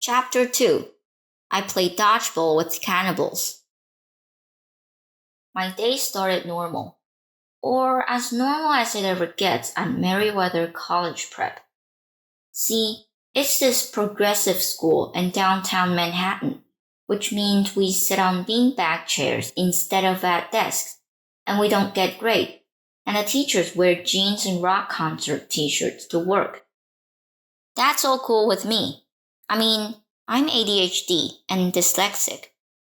Chapter 2. I Played Dodgeball with Cannibals. My day started normal, or as normal as it ever gets at Meriwether College Prep. See, it's this progressive school in downtown Manhattan, which means we sit on beanbag chairs instead of at desks, and we don't get grade, and the teachers wear jeans and rock concert t-shirts to work. That's all cool with me. I mean, I'm ADHD and dyslexic,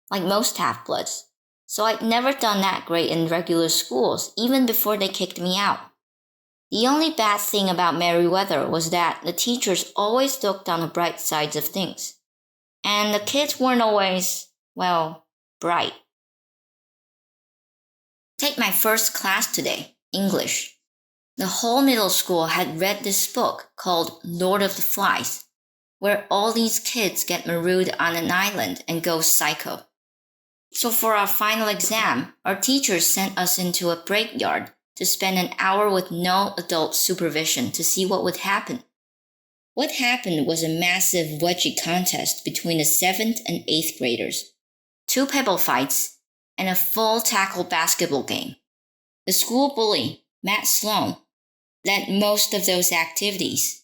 like most half-bloods, so I'd never done that great in regular schools even before they kicked me out. The only bad thing about Meriwether was that the teachers always looked on the bright sides of things, and the kids weren't always, well, bright. Take my first class today, English. The whole middle school had read this book called Lord of the Flies, where all these kids get marooned on an island and go psycho. So for our final exam, our teachers sent us into a break yard to spend an hour with no adult supervision to see what would happen. What happened was a massive wedgie contest between the 7th and 8th graders, 2 pebble fights, and a full tackle basketball game. The school bully, Matt Sloan, led most of those activities.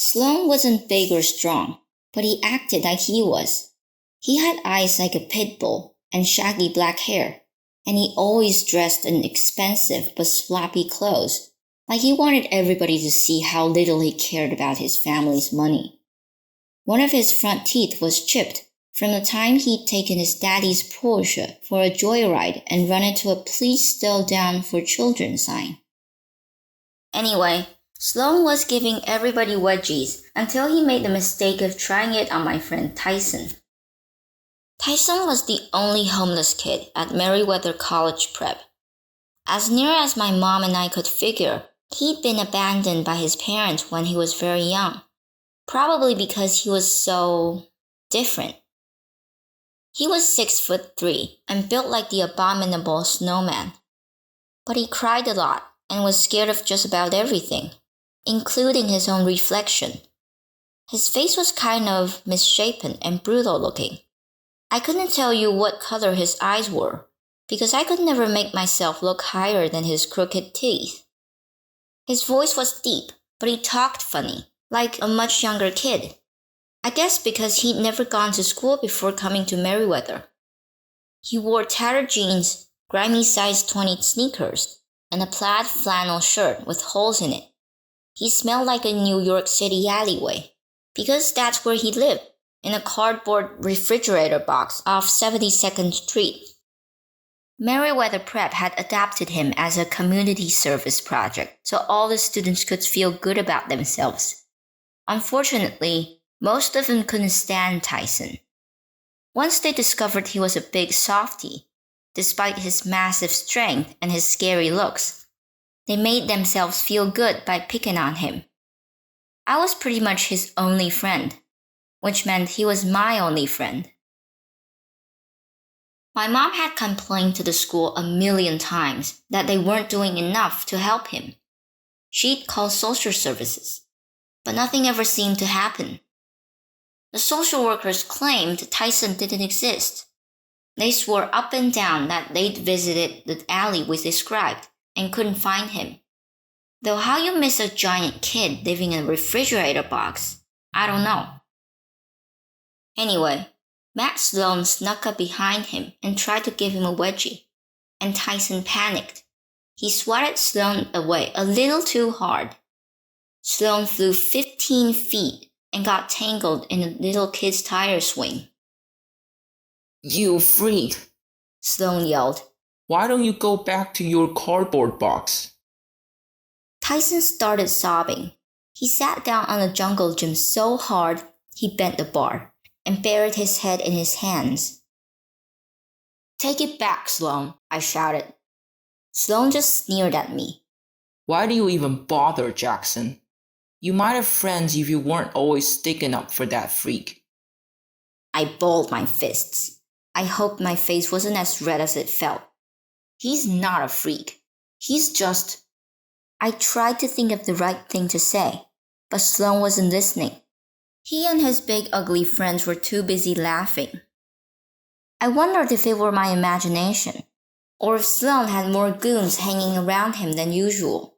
Sloan wasn't big or strong, but he acted like he was. He had eyes like a pit bull and shaggy black hair, and he always dressed in expensive but sloppy clothes, like he wanted everybody to see how little he cared about his family's money. One of his front teeth was chipped from the time he'd taken his daddy's Porsche for a joyride and run into a "Please slow down for children" sign. Anyway, Sloan was giving everybody wedgies until he made the mistake of trying it on my friend Tyson. Tyson was the only homeless kid at Meriwether College Prep. As near as my mom and I could figure, he'd been abandoned by his parents when he was very young, probably because he was so different. He was 6'3" and built like the abominable snowman. But he cried a lot and was scared of just about everything, including his own reflection. His face was kind of misshapen and brutal looking. I couldn't tell you what color his eyes were, because I could never make myself look higher than his crooked teeth. His voice was deep, but he talked funny, like a much younger kid. I guess because he'd never gone to school before coming to Meriwether. He wore tattered jeans, grimy size 20 sneakers, and a plaid flannel shirt with holes in it. He smelled like a New York City alleyway, because that's where he lived, in a cardboard refrigerator box off 72nd Street. Meriwether Prep had adopted him as a community service project so all the students could feel good about themselves. Unfortunately, most of them couldn't stand Tyson. Once they discovered he was a big softie, despite his massive strength and his scary looks, they made themselves feel good by picking on him. I was pretty much his only friend, which meant he was my only friend. My mom had complained to the school a million times that they weren't doing enough to help him. She'd call social services, but nothing ever seemed to happen. The social workers claimed Tyson didn't exist. They swore up and down that they'd visited the alley we described and couldn't find him. Though how you miss a giant kid living in a refrigerator box, I don't know. Anyway, Matt Sloan snuck up behind him and tried to give him a wedgie, and Tyson panicked. He swatted Sloan away a little too hard. Sloan flew 15 feet and got tangled in a little kid's tire swing. "You freak," Sloan yelled. "Why don't you go back to your cardboard box?" Tyson started sobbing. He sat down on the jungle gym so hard he bent the bar and buried his head in his hands. "Take it back, Sloan," I shouted. Sloan just sneered at me. "Why do you even bother, Jackson? You might have friends if you weren't always sticking up for that freak." I balled my fists. I hoped my face wasn't as red as it felt. He's not a freak. He's just... I tried to think of the right thing to say, but Sloan wasn't listening. He and his big ugly friends were too busy laughing. I wondered if it were my imagination, or if Sloane had more goons hanging around him than usual.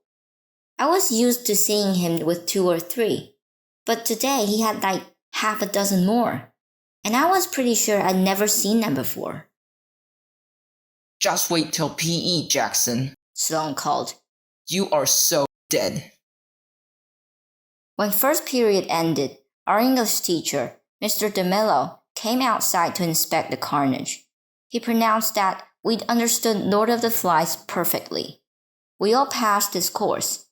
I was used to seeing him with 2 or 3, but today he had like half a dozen more, and I was pretty sure I'd never seen them before. Just wait till PE, Jackson, Sloane called. You are so dead. When first period ended, our English teacher, Mr. DeMillo, came outside to inspect the carnage. He pronounced that we'd understood Lord of the Flies perfectly. We all passed this course.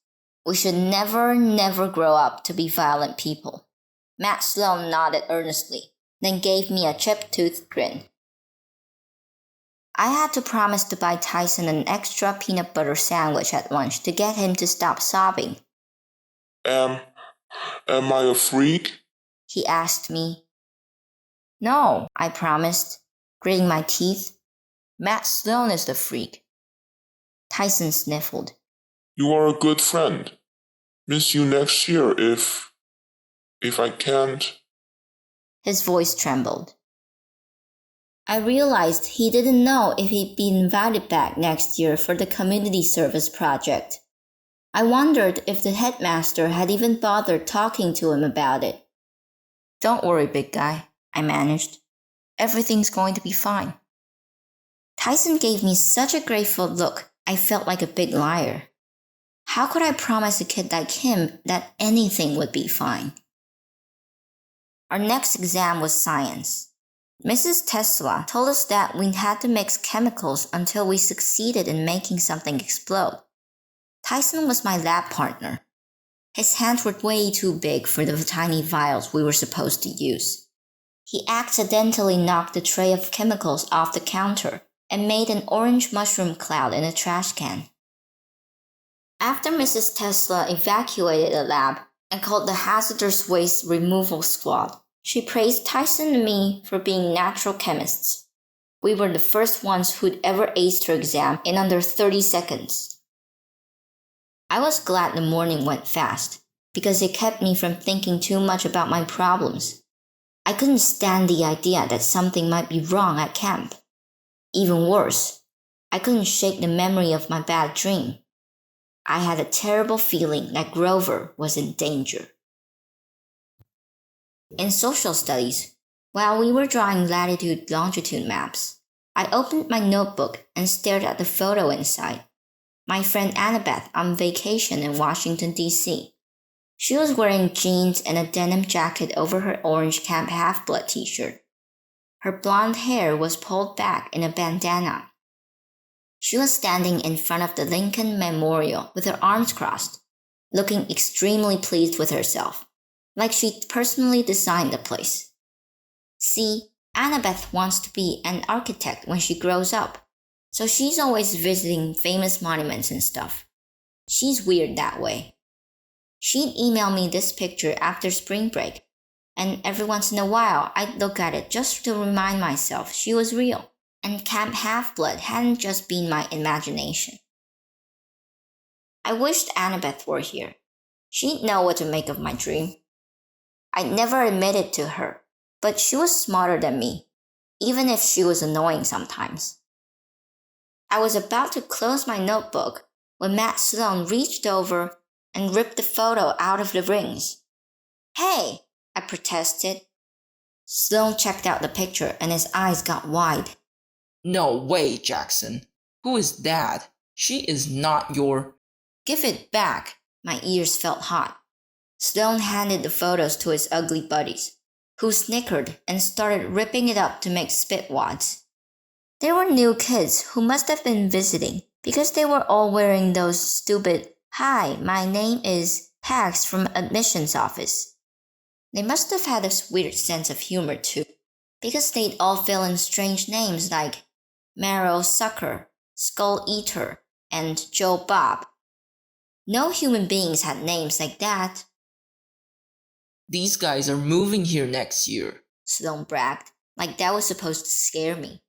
We should never grow up to be violent people. Matt Sloane nodded earnestly, then gave me a chip-toothed grin. I had to promise to buy Tyson an extra peanut butter sandwich at lunch to get him to stop sobbing. Am I a freak? He asked me. No, I promised, gritting my teeth. Matt Sloane is the freak. Tyson sniffled. You are a good friend. Miss you next year if I can't. His voice trembled. I realized he didn't know if he'd be invited back next year for the community service project. I wondered if the headmaster had even bothered talking to him about it. Don't worry, big guy, I managed. Everything's going to be fine. Tyson gave me such a grateful look, I felt like a big liar. How could I promise a kid like him that anything would be fine? Our next exam was science. Mrs. Tesla told us that we had to mix chemicals until we succeeded in making something explode. Tyson was my lab partner. His hands were way too big for the tiny vials we were supposed to use. He accidentally knocked the tray of chemicals off the counter and made an orange mushroom cloud in a trash can. After Mrs. Tesla evacuated the lab and called the hazardous waste removal squad, she praised Tyson and me for being natural chemists. We were the first ones who'd ever aced her exam in under 30 seconds. I was glad the morning went fast, because it kept me from thinking too much about my problems. I couldn't stand the idea that something might be wrong at camp. Even worse, I couldn't shake the memory of my bad dream. I had a terrible feeling that Grover was in danger. In social studies, while we were drawing latitude-longitude maps, I opened my notebook and stared at the photo inside. My friend Annabeth on vacation in Washington, D.C. She was wearing jeans and a denim jacket over her orange Camp Half-Blood t-shirt. Her blonde hair was pulled back in a bandana. She was standing in front of the Lincoln Memorial with her arms crossed, looking extremely pleased with herself, like she'd personally designed the place. See, Annabeth wants to be an architect when she grows up, so she's always visiting famous monuments and stuff. She's weird that way. She'd email me this picture after spring break, and every once in a while I'd look at it just to remind myself she was real, and Camp Half-Blood hadn't just been my imagination. I wished Annabeth were here. She'd know what to make of my dream. I'd never admit it to her, but she was smarter than me, even if she was annoying sometimes. I was about to close my notebook when Matt Sloane reached over and ripped the photo out of the rings. Hey, I protested. Sloane checked out the picture and his eyes got wide. No way, Jackson. Who is that? She is not your... Give it back. My ears felt hot. Sloane handed the photos to his ugly buddies, who snickered and started ripping it up to make spit wads. They were new kids who must have been visiting because they were all wearing those stupid, "Hi, my name is" tags from admissions office. They must have had a weird sense of humor too, because they'd all fill in strange names like Marrow Sucker, Skull Eater, and Joe Bob. No human beings had names like that. These guys are moving here next year, Sloane bragged, like that was supposed to scare me.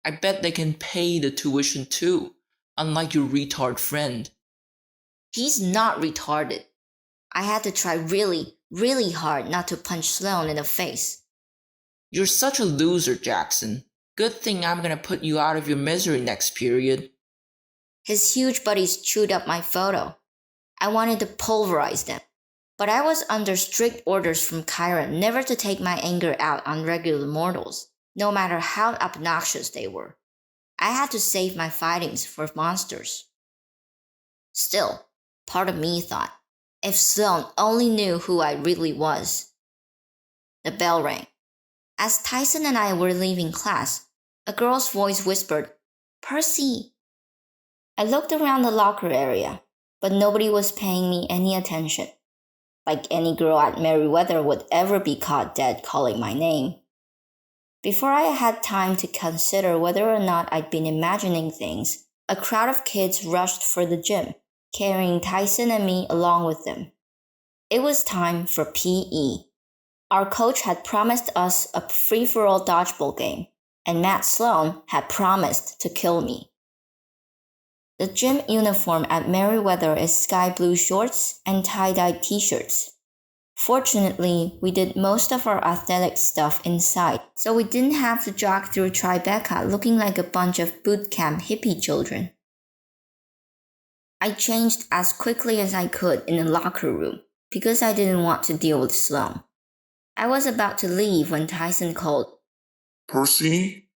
I bet they can pay the tuition too, unlike your retard friend. He's not retarded. I had to try really, really hard not to punch Sloane in the face. You're such a loser, Jackson. Good thing I'm gonna put you out of your misery next period. His huge buddies chewed up my photo. I wanted to pulverize them, but I was under strict orders from Kyra never to take my anger out on regular mortals, no matter how obnoxious they were. I had to save my fightings for monsters. Still, part of me thought, if Sloane only knew who I really was. The bell rang. As Tyson and I were leaving class, a girl's voice whispered, "Percy!" I looked around the locker area, but nobody was paying me any attention, like any girl at Merriweather would ever be caught dead calling my name. Before I had time to consider whether or not I'd been imagining things, a crowd of kids rushed for the gym, carrying Tyson and me along with them. It was time for PE. Our coach had promised us a free-for-all dodgeball game, and Matt Sloane had promised to kill me. The gym uniform at Merriweather is sky blue shorts and tie-dye t-shirts. Fortunately, we did most of our athletic stuff inside, so we didn't have to jog through Tribeca looking like a bunch of boot camp hippie children. I changed as quickly as I could in the locker room because I didn't want to deal with Sloane. I was about to leave when Tyson called, "Percy?"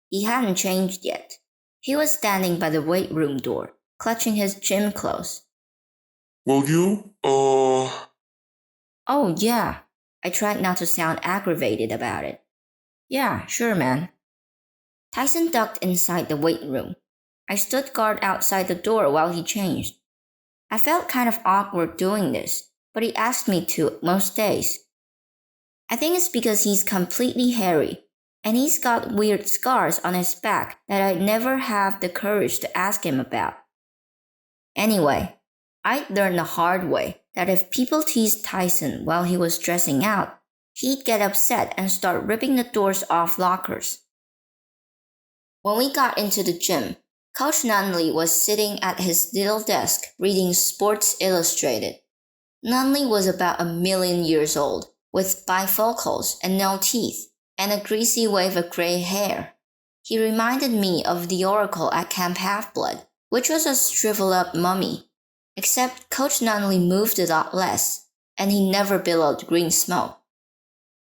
He hadn't changed yet. He was standing by the weight room door, clutching his gym clothes. "Will you, Oh, yeah. I tried not to sound aggravated about it. Yeah, sure, man. Tyson ducked inside the weight room. I stood guard outside the door while he changed. I felt kind of awkward doing this, but he asked me to most days. I think it's because he's completely hairy, and he's got weird scars on his back that I'd never have the courage to ask him about. Anyway, I'd learned the hard way that if people teased Tyson while he was dressing out, he'd get upset and start ripping the doors off lockers. When we got into the gym, Coach Nunley was sitting at his little desk reading Sports Illustrated. Nunley was about 1,000,000 years old, with bifocals and no teeth, and a greasy wave of gray hair. He reminded me of the Oracle at Camp Half-Blood, which was a shriveled-up mummy, except Coach Nunley moved a lot less, and he never billowed green smoke.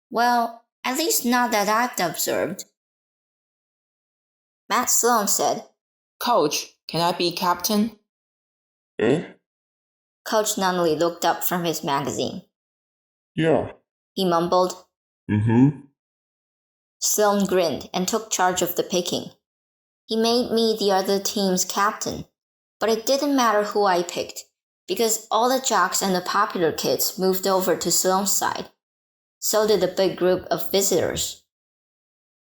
Well, at least not that I've observed. Matt Sloane said, Coach, can I be captain? Eh? Coach Nunley looked up from his magazine. Yeah. He mumbled. Mm-hmm. Sloane grinned and took charge of the picking. He made me the other team's captain, but it didn't matter who I picked, because all the jocks and the popular kids moved over to Sloane's side. So did a big group of visitors.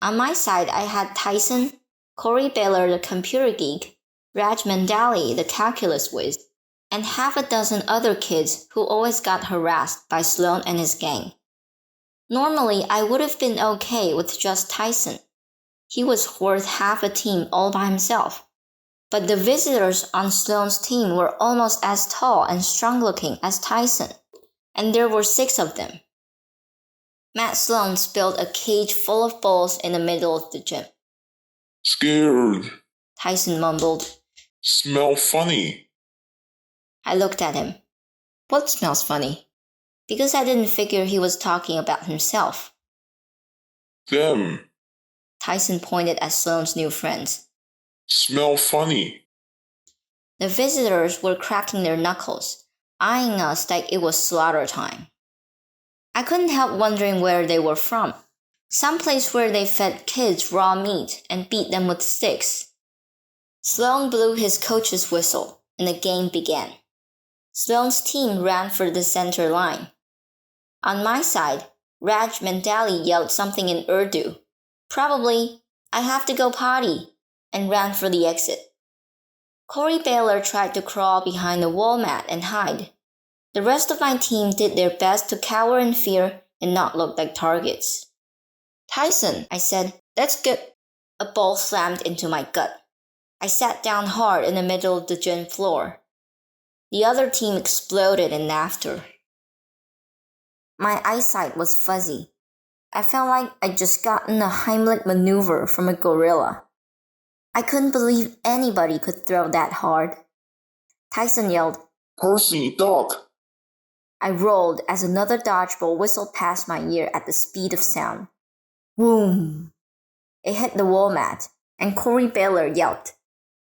On my side, I had Tyson, Corey Baylor the computer geek, Raj Mandali the calculus whiz, and half a dozen other kids who always got harassed by Sloane and his gang. Normally, I would have been okay with just Tyson. He was worth half a team all by himself. But the visitors on Sloane's team were almost as tall and strong-looking as Tyson, and there were 6 of them. Matt Sloane spilled a cage full of balls in the middle of the gym. Scared. Tyson mumbled. Smell funny. I looked at him. What smells funny? Because I didn't figure he was talking about himself. Them. Tyson pointed at Sloane's new friends. Smell funny. The visitors were cracking their knuckles, eyeing us like it was slaughter time. I couldn't help wondering where they were from. Someplace where they fed kids raw meat and beat them with sticks. Sloane blew his coach's whistle, and the game began. Sloane's team ran for the center line. On my side, Raj Mandali yelled something in Urdu, probably, "I have to go potty," and ran for the exit. Corey Baylor tried to crawl behind the wall mat and hide. The rest of my team did their best to cower in fear and not look like targets. "Tyson," I said, "let's go." A ball slammed into my gut. I sat down hard in the middle of the gym floor. The other team exploded in laughter. My eyesight was fuzzy. I felt like I'd just gotten a Heimlich maneuver from a gorilla. I couldn't believe anybody could throw that hard. Tyson yelled, Percy, duck! I rolled as another dodgeball whistled past my ear at the speed of sound. Boom! It hit the wall mat, and Corey Baylor yelped.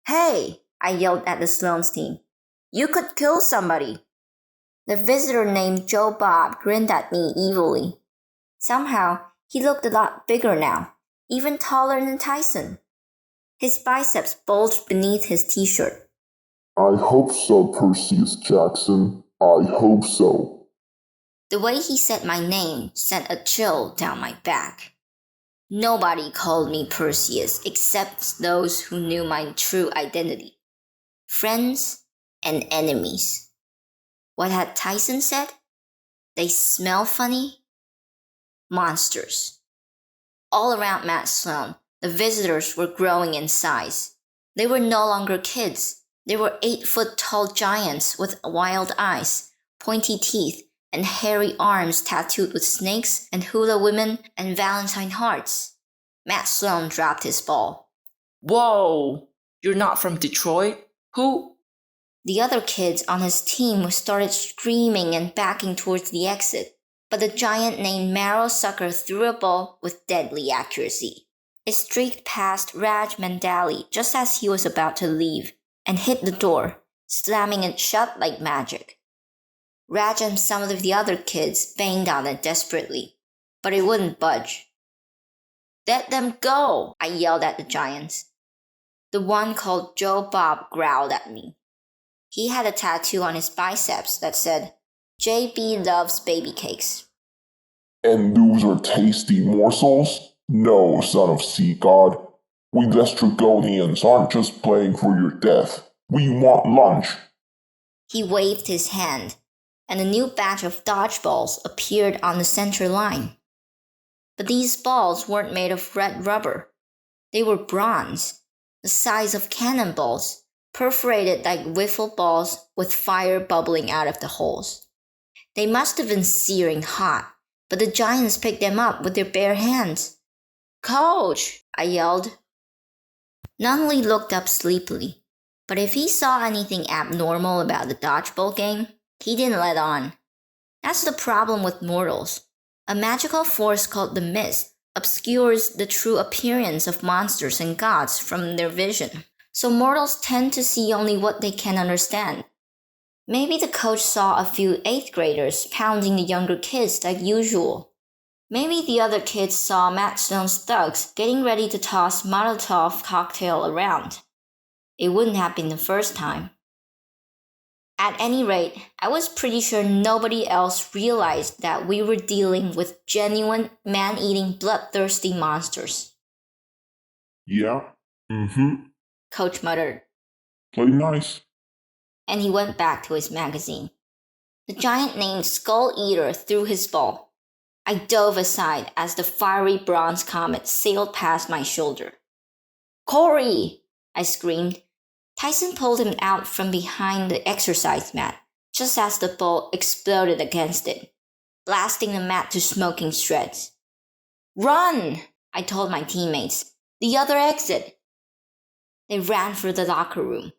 Hey! I yelled at the Sloan's team. You could kill somebody. The visitor named Joe Bob grinned at me evilly. Somehow, he looked a lot bigger now, even taller than Tyson. His biceps bulged beneath his t-shirt. I hope so, Percy Jackson. I hope so. The way he said my name sent a chill down my back. Nobody called me Perseus except those who knew my true identity. Friends and enemies. What had Tyson said? They smell funny? Monsters. All around Matt Sloan, the visitors were growing in size. They were no longer kids. They were 8-foot-tall giants with wild eyes, pointy teeth, and hairy arms tattooed with snakes and hula women and Valentine hearts. Matt Sloan dropped his ball. Whoa! You're not from Detroit? Who? The other kids on his team started screaming and backing towards the exit, but the giant named Marrow Sucker threw a ball with deadly accuracy. It streaked past Raj Mandali just as he was about to leave and hit the door, slamming it shut like magic. Raj and some of the other kids banged on it desperately, but it wouldn't budge. Let them go, I yelled at the giants. The one called Joe Bob growled at me. He had a tattoo on his biceps that said, JB loves baby cakes. And those are tasty morsels? No, son of sea god. We Lestrygonians aren't just playing for your death. We want lunch. He waved his hand, and a new batch of dodgeballs appeared on the center line. But these balls weren't made of red rubber. They were bronze, the size of cannonballs, perforated like wiffle balls with fire bubbling out of the holes. They must have been searing hot, but the giants picked them up with their bare hands. Coach! I yelled. Nunley looked up sleepily, but if he saw anything abnormal about the dodgeball game, he didn't let on. That's the problem with mortals. A magical force called the mist obscures the true appearance of monsters and gods from their vision, so mortals tend to see only what they can understand. Maybe the coach saw a few 8th graders pounding the younger kids like usual. Maybe the other kids saw Matt Sloan's thugs getting ready to toss Molotov cocktail around. It wouldn't have been the first time. At any rate, I was pretty sure nobody else realized that we were dealing with genuine man-eating bloodthirsty monsters. Yeah? Coach muttered. Play nice. And he went back to his magazine. The giant named Skull Eater threw his ball. I dove aside as the fiery bronze comet sailed past my shoulder. Corey! I screamed. Tyson pulled him out from behind the exercise mat just as the ball exploded against it, blasting the mat to smoking shreds. Run! I told my teammates. The other exit! They ran for the locker room,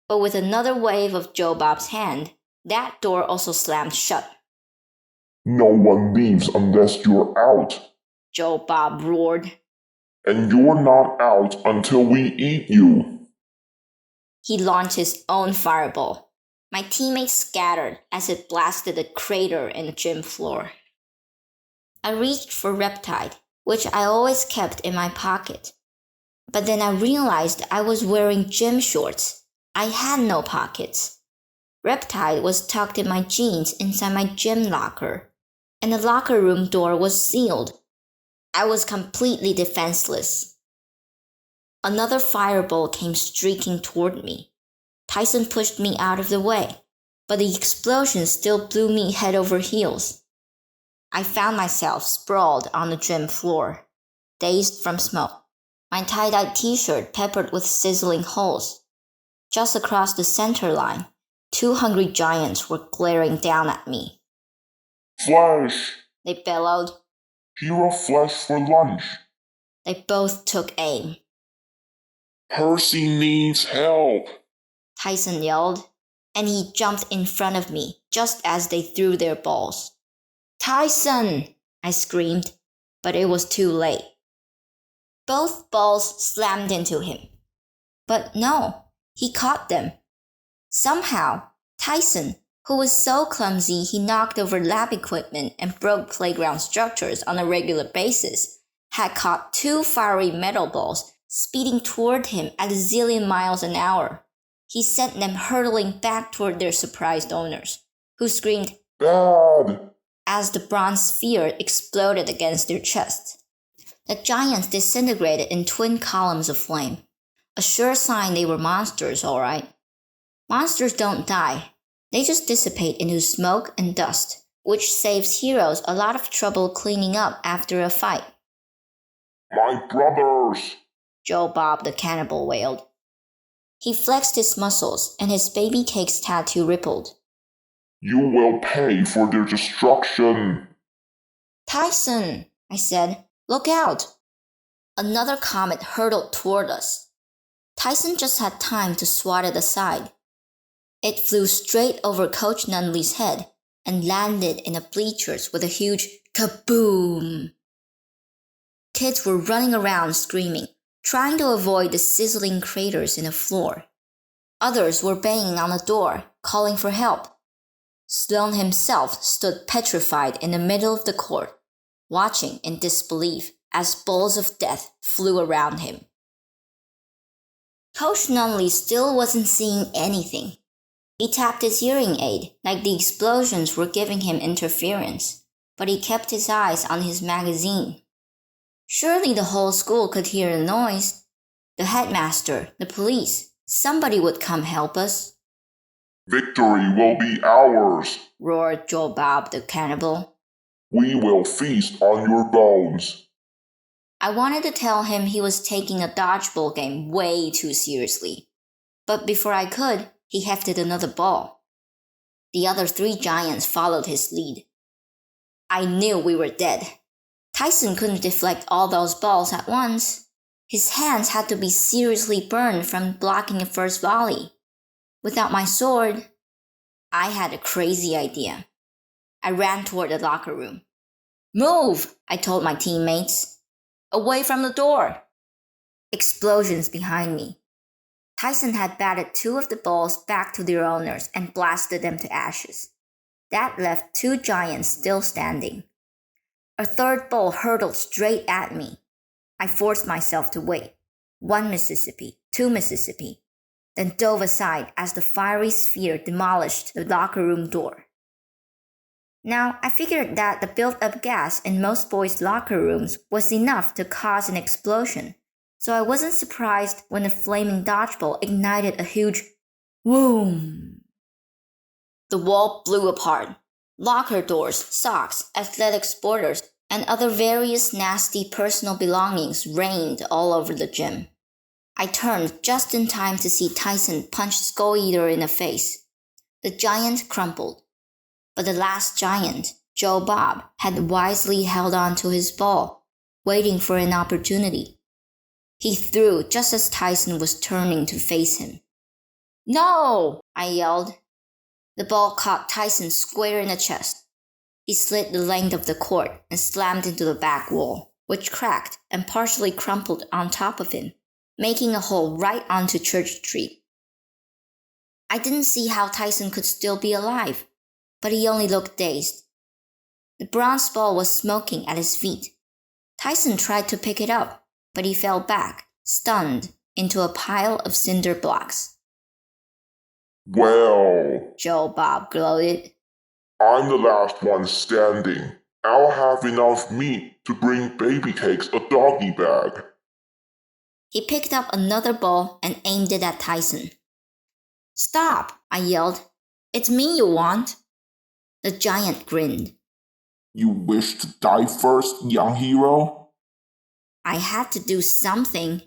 but with another wave of Joe Bob's hand, that door also slammed shut. No one leaves unless you're out. Joe Bob roared. And you're not out until we eat you. He launched his own fireball. My teammates scattered as it blasted a crater in the gym floor. I reached for Riptide, which I always kept in my pocket. But then I realized I was wearing gym shorts. I had no pockets. Riptide was tucked in my jeans inside my gym locker, and the locker room door was sealed. I was completely defenseless. Another fireball came streaking toward me. Tyson pushed me out of the way, but the explosion still blew me head over heels. I found myself sprawled on the gym floor, dazed from smoke, my tie-dye t-shirt peppered with sizzling holes. Just across the center line, 2 hungry giants were glaring down at me. Flesh! They bellowed. Hero flesh for lunch. They both took aim. Percy needs help. Tyson yelled, and he jumped in front of me just as they threw their balls. Tyson! I screamed, but it was too late. Both balls slammed into him. But no, he caught them. Somehow, Tyson, who was so clumsy he knocked over lab equipment and broke playground structures on a regular basis, had caught two fiery metal balls speeding toward him at a zillion miles an hour. He sent them hurtling back toward their surprised owners, who screamed, Bad! as the bronze sphere exploded against their chests. The giants disintegrated in twin columns of flame, a sure sign they were monsters, all right. Monsters don't die. They just dissipate into smoke and dust, which saves heroes a lot of trouble cleaning up after a fight. My brothers! Joe Bob the cannibal wailed. He flexed his muscles, and his baby cake's tattoo rippled. You will pay for their destruction. Tyson, I said, look out. Another comet hurtled toward us. Tyson just had time to swat it aside. It flew straight over Coach Nunley's head and landed in the bleachers with a huge kaboom. Kids were running around screaming, trying to avoid the sizzling craters in the floor. Others were banging on the door, calling for help. Sloane himself stood petrified in the middle of the court, watching in disbelief as balls of death flew around him. Coach Nunley still wasn't seeing anything. He tapped his hearing aid like the explosions were giving him interference, but he kept his eyes on his magazine. Surely the whole school could hear the noise. The headmaster, the police, somebody would come help us. Victory will be ours, roared Joe Bob the cannibal. We will feast on your bones. I wanted to tell him he was taking a dodgeball game way too seriously. But before I could, he hefted another ball. The other three giants followed his lead. I knew we were dead. Tyson couldn't deflect all those balls at once. His hands had to be seriously burned from blocking a first volley. Without my sword, I had a crazy idea. I ran toward the locker room. Move, I told my teammates. Away from the door. Explosions behind me. Tyson had batted two of the balls back to their owners and blasted them to ashes. That left two giants still standing. A third ball hurtled straight at me. I forced myself to wait. 1 Mississippi, 2 Mississippi, then dove aside as the fiery sphere demolished the locker room door. Now, I figured that the built-up gas in most boys' locker rooms was enough to cause an explosion, so I wasn't surprised when the flaming dodgeball ignited a huge whoom. The wall blew apart. Locker doors, socks, athletic sporters, and other various nasty personal belongings rained all over the gym. I turned just in time to see Tyson punch Skull Eater in the face. The giant crumpled. But the last giant, Joe Bob, had wisely held on to his ball, waiting for an opportunity. He threw just as Tyson was turning to face him. No! I yelled. The ball caught Tyson square in the chest. He slid the length of the court and slammed into the back wall, which cracked and partially crumpled on top of him, making a hole right onto Church Street. I didn't see how Tyson could still be alive, but he only looked dazed. The bronze ball was smoking at his feet. Tyson tried to pick it up, but he fell back, stunned, into a pile of cinder blocks. Well, Joe Bob gloated. I'm the last one standing. I'll have enough meat to bring Baby Cakes a doggy bag. He picked up another ball and aimed it at Tyson. Stop, I yelled. It's me you want. The giant grinned. You wish to die first, young hero? I had to do something.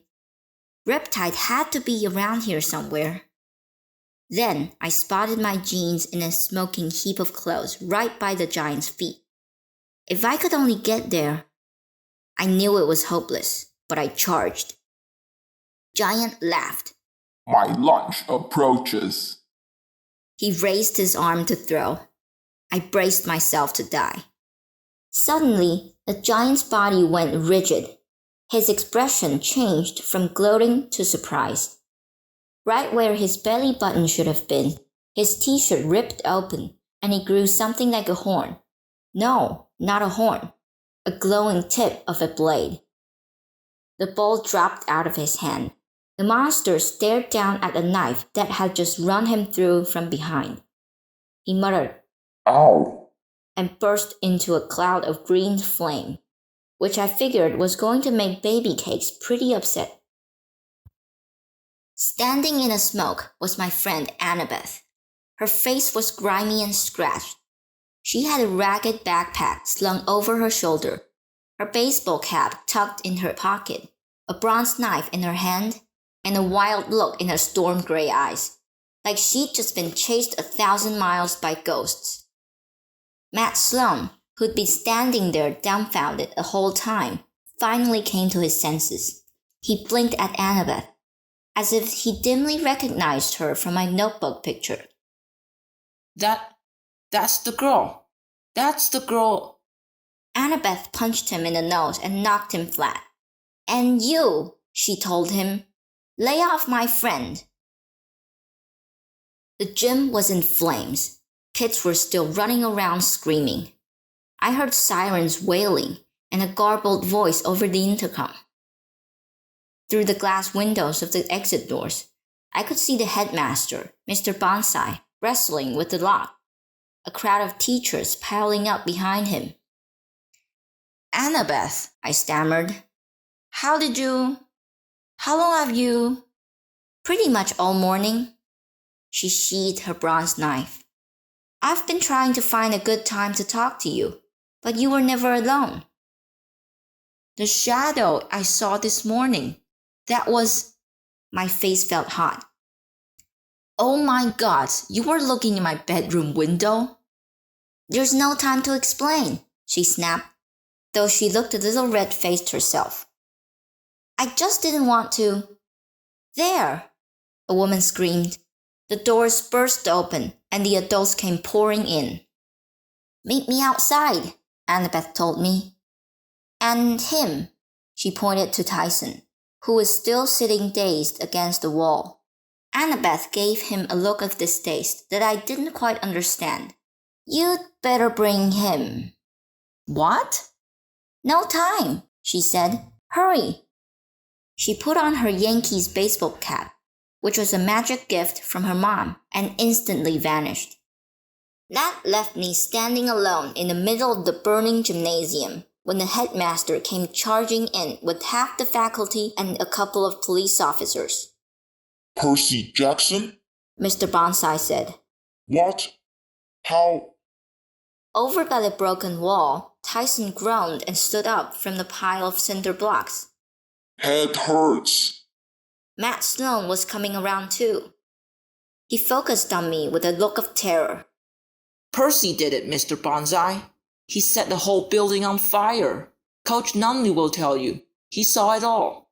Riptide had to be around here somewhere. Then I spotted my jeans in a smoking heap of clothes right by the giant's feet. If I could only get there. I knew it was hopeless, but I charged. Giant laughed. My lunch approaches. He raised his arm to throw. I braced myself to die. Suddenly, the giant's body went rigid. His expression changed from gloating to surprise. Right where his belly button should have been, his t-shirt ripped open, and he grew something like a horn. No, not a horn. A glowing tip of a blade. The bowl dropped out of his hand. The monster stared down at a knife that had just run him through from behind. He muttered, Ow! And burst into a cloud of green flame, which I figured was going to make baby cakes pretty upset. Standing in the smoke was my friend Annabeth. Her face was grimy and scratched. She had a ragged backpack slung over her shoulder, her baseball cap tucked in her pocket, a bronze knife in her hand, and a wild look in her storm gray eyes, like she'd just been chased 1,000 miles by ghosts. Matt Sloan, who'd been standing there dumbfounded the whole time, finally came to his senses. He blinked at Annabeth, as if he dimly recognized her from my notebook picture. That's the girl. That's the girl. Annabeth punched him in the nose and knocked him flat. And you, she told him, lay off my friend. The gym was in flames. Kids were still running around screaming. I heard sirens wailing and a garbled voice over the intercom. Through the glass windows of the exit doors, I could see the headmaster, Mr. Bonsai, wrestling with the lock. A crowd of teachers piling up behind him. Annabeth, I stammered. How long have you? Pretty much all morning. She sheathed her bronze knife. I've been trying to find a good time to talk to you, but you were never alone. The shadow I saw this morning, that was... My face felt hot. Oh my God, you were looking in my bedroom window? There's no time to explain, she snapped, though she looked a little red-faced herself. I just didn't want to. There, a woman screamed. The doors burst open and the adults came pouring in. Meet me outside, Annabeth told me. And him, she pointed to Tyson, who was still sitting dazed against the wall. Annabeth gave him a look of distaste that I didn't quite understand. You'd better bring him. What? No time, she said. Hurry. She put on her Yankees baseball cap, which was a magic gift from her mom, and instantly vanished. That left me standing alone in the middle of the burning gymnasium when the headmaster came charging in with half the faculty and a couple of police officers. Percy Jackson? Mr. Bonsai said. What? How? Over by the broken wall, Tyson groaned and stood up from the pile of cinder blocks. Head hurts. Matt Sloan was coming around too. He focused on me with a look of terror. Percy did it, Mr. Bonsai. He set the whole building on fire. Coach Nunley will tell you. He saw it all.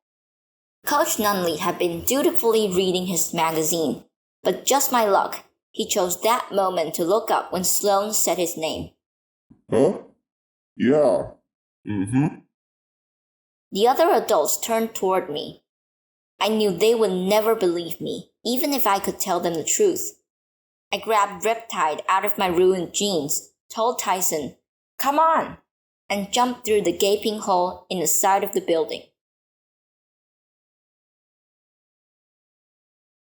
Coach Nunley had been dutifully reading his magazine, but just my luck, he chose that moment to look up when Sloan said his name. Huh? Yeah. Mm-hmm. The other adults turned toward me. I knew they would never believe me, even if I could tell them the truth. I grabbed Riptide out of my ruined jeans, told Tyson, "Come on," and jumped through the gaping hole in the side of the building.